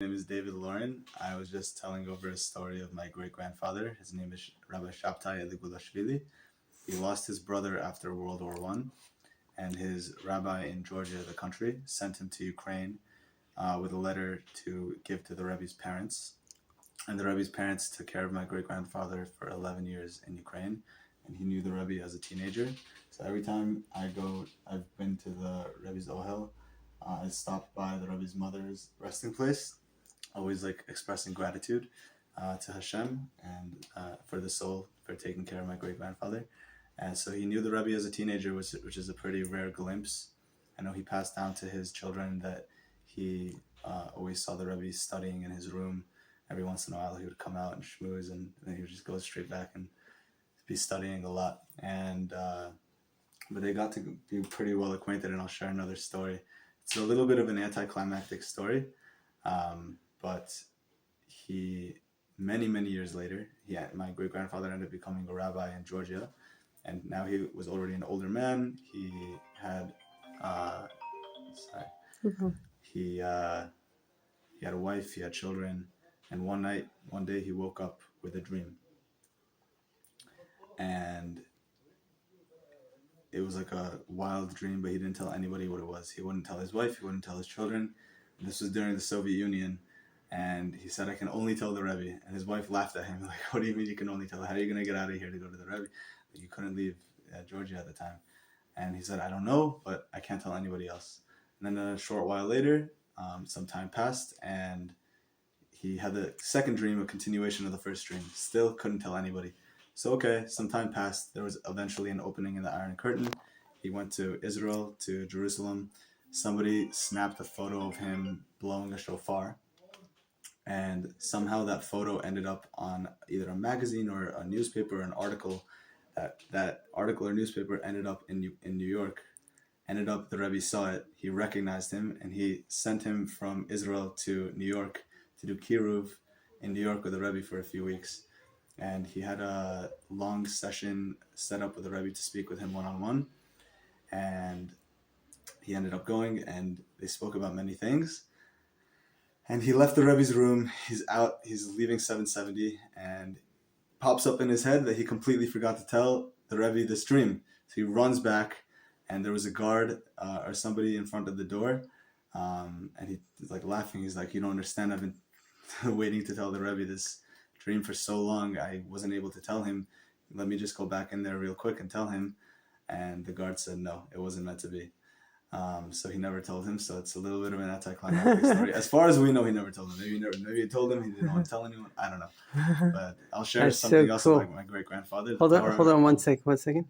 My name is David Lauren. I was just telling over a story of my great-grandfather. His name is Rabbi Shabtai Eligulashvili. He lost his brother after World War One, and his rabbi in Georgia, the country, sent him to Ukraine with a letter to give to the Rebbe's parents. And the Rebbe's parents took care of my great-grandfather for 11 years in Ukraine, and he knew the Rebbe as a teenager. So every time I've been to the Rebbe's Ohel, I stopped by the Rebbe's mother's resting place, always like expressing gratitude to Hashem and for the soul for taking care of my great-grandfather. And so he knew the Rebbe as a teenager, which is a pretty rare glimpse. I know he passed down to his children that he always saw the Rebbe studying in his room. Every once in a while he would come out and schmooze, and then he would just go straight back and be studying a lot. And but they got to be pretty well acquainted, and I'll share another story. It's a little bit of an anticlimactic story, but many years later, my great-grandfather ended up becoming a rabbi in Georgia, and now he was already an older man. He had he had a wife, he had children, and one day he woke up with a dream, and it was like a wild dream, but he didn't tell anybody what it was. He wouldn't tell his wife, he wouldn't tell his children. This was during the Soviet Union, and he said, "I can only tell the Rebbe." And his wife laughed at him, like, "What do you mean you can only tell? How are you going to get out of here to go to the Rebbe? Like, you couldn't leave Georgia at the time." And he said, "I don't know, but I can't tell anybody else." And then a short while later, some time passed, and he had the second dream, a continuation of the first dream. Still couldn't tell anybody. So okay, some time passed. There was eventually an opening in the Iron Curtain. He went to Israel, to Jerusalem. Somebody snapped a photo of him blowing a shofar, and somehow that photo ended up on either a magazine or a newspaper or an article. That article or newspaper ended up in New York. Ended up, the Rebbe saw it, he recognized him, and he sent him from Israel to New York to do Kiruv in New York with the Rebbe for a few weeks. And he had a long session set up with the Rebbe to speak with him one-on-one. And he ended up going, and they spoke about many things. And he left the Rebbe's room, he's leaving 770, and pops up in his head that he completely forgot to tell the Rebbe this dream. So he runs back, and there was a guard or somebody in front of the door, and he's like laughing. He's like, "You don't understand. I've been waiting to tell the Rebbe this dream for so long. I wasn't able to tell him. Let me just go back in there real quick and tell him." And the guard said, "No, it wasn't meant to be." So he never told him. So it's a little bit of an anticlimactic story. As far as we know, he never told him. Maybe he told him, he didn't want to tell anyone. I don't know. But I'll share That's something so else cool. about my great-grandfather. Hold on 1 second.